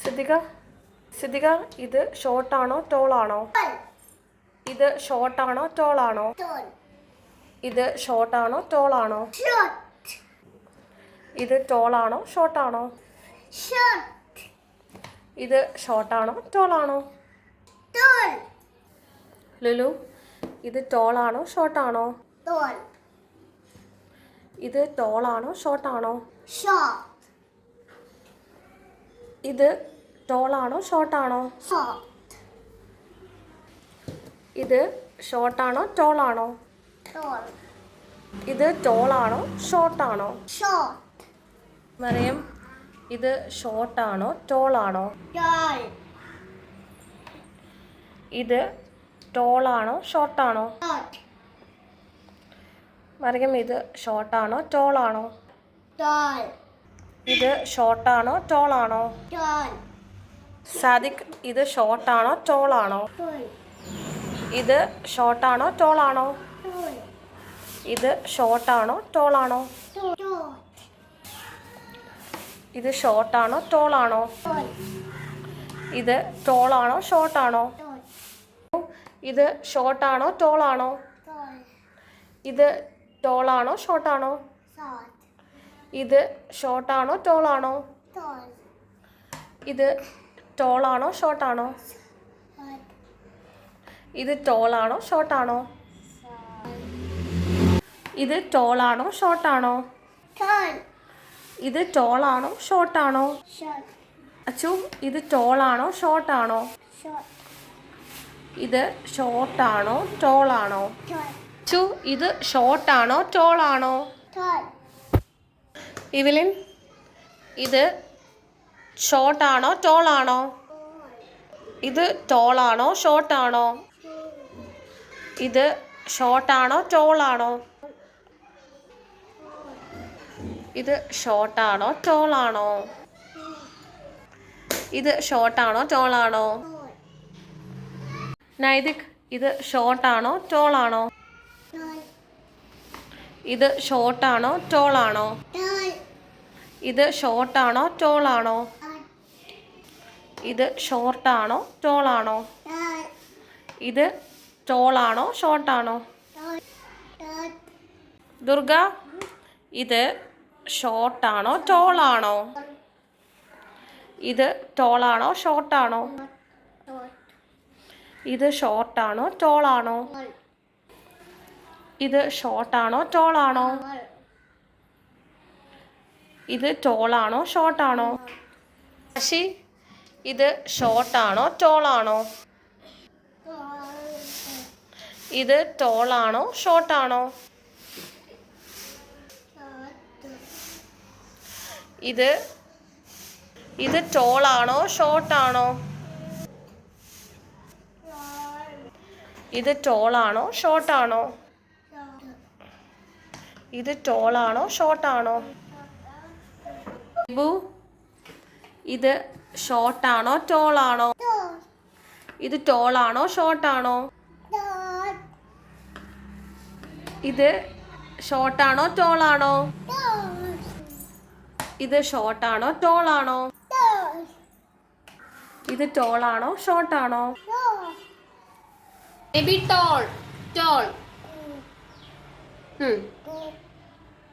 സിദ്ദിഖ ഇത് ഷോർട്ടാണോ ടോളാണോ? ഇത് ഷോർട്ടാണോ ടോളാണോ? ഇത് ഷോർട്ടാണോ ടോളാണോ? ഇത് ടോളാണോ ഷോർട്ടാണോ? ഇത് ഷോർട്ടാണോ ടോളാണോ? ലുലു ഇത് ടോളാണോ ഷോർട്ടാണോ? ഇത് ടോളാണോ ഷോർട്ടാണോ? ഇത് ടോളാണോ ഷോർട്ടാണോ? ഇത് ഷോർട്ടാണോ ടോളാണോ? ഇത് ടോളാണോ ഷോർട്ടാണോ? മറിയം ഇത് ഷോർട്ടാണോ ടോളാണോ? ഇത് ടോളാണോ ഷോർട്ടാണോ? മറിയം ഇത് ഷോർട്ടാണോ ടോളാണോ? ഇത് ഷോർട്ടാണോ ടോളാണോ? സാദിഖ് ഇത് ഷോർട്ടാണോ ടോളാണോ? ഇത് ഷോർട്ടാണോ ടോളാണോ? ഇത് ഷോർട്ടാണോ ടോളാണോ? ഇത് ഷോർട്ടാണോ ടോളാണോ? ഇത് ടോളാണോ ഷോർട്ടാണോ? ഇത് ഷോർട്ടാണോ ടോളാണോ? ഇത് ടോളാണോ ഷോർട്ടാണോ? ഇത് ഷോർട്ടാണോ ടോളാണോ? ഇത് ടോളാണോ ഷോർട്ടാണോ? ഇത് ടോളാണോ ഷോർട്ടാണോ? ഇത് ടോളാണോ ഷോർട്ടാണോ? ഇത് ടോളാണോ ഷോർട്ടാണോ? അച്ചു ഇത് ടോളാണോ ഷോർട്ടാണോ? ഇത് ഷോർട്ടാണോ ടോളാണോ? അച്ചു ഇത് ഷോർട്ടാണോ ടോളാണോ? ഇവലിൻ ഇത് ഷോർട്ടാണോ ടോളാണോ? ഇത് ടോളാണോ ഷോർട്ടാണോ? ഇത് ഷോർട്ടാണോ ടോളാണോ? ഇത് ഷോർട്ടാണോ ടോളാണോ? ഇത് ഷോർട്ടാണോ ടോളാണോ? നൈതിക് ഇത് ഷോർട്ടാണോ ടോളാണോ? ഇത് ഷോർട്ടാണോ ടോളാണോ? ഇത് ഷോർട്ടാണോ ടോളാണോ? ഇത് ഷോർട്ടാണോ ടോളാണോ? ഇത് ടോളാണോ ഷോർട്ടാണോ? ദുർഗ ഇത് ഷോർട്ടാണോ ടോളാണോ? ഇത് ടോളാണോ ഷോർട്ടാണോ? ഇത് ഷോർട്ടാണോ ടോളാണോ? ഇത് ഷോർട്ടാണോ ടോളാണോ? ഇത് ടോളാണോ ഷോർട്ടാണോ? ശശി ഇത് ഷോർട്ടാണോ ടോളാണോ? ഇത് ടോളാണോ ഷോർട്ടാണോ? ഇത് ടോളാണോ ഷോർട്ടാണോ? ഇത് ടോളാണോ ഷോർട്ടാണോ? ഇത് ടോളാണോ ഷോർട്ടാണോ? ബു ഇത് ഷോർട്ടാണോ ടോളാണോ? ഇത് ടോളാണോ ഷോർട്ടാണോ? ഇത് ഷോർട്ടാണോ ടോളാണോ? ഇത് ഷോർട്ടാണോ ടോളാണോ? ഇത് ടോളാണോ ഷോർട്ടാണോ? Maybe tall.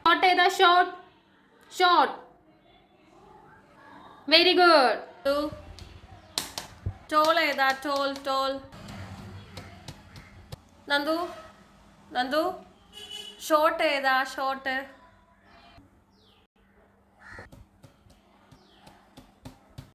Short ഏതാ? Short. Very good. ടോൾ ഏതാ? ടോൾ. നന്ദു ഷോർട്ട് ഏതാ? ഷോർട്ട്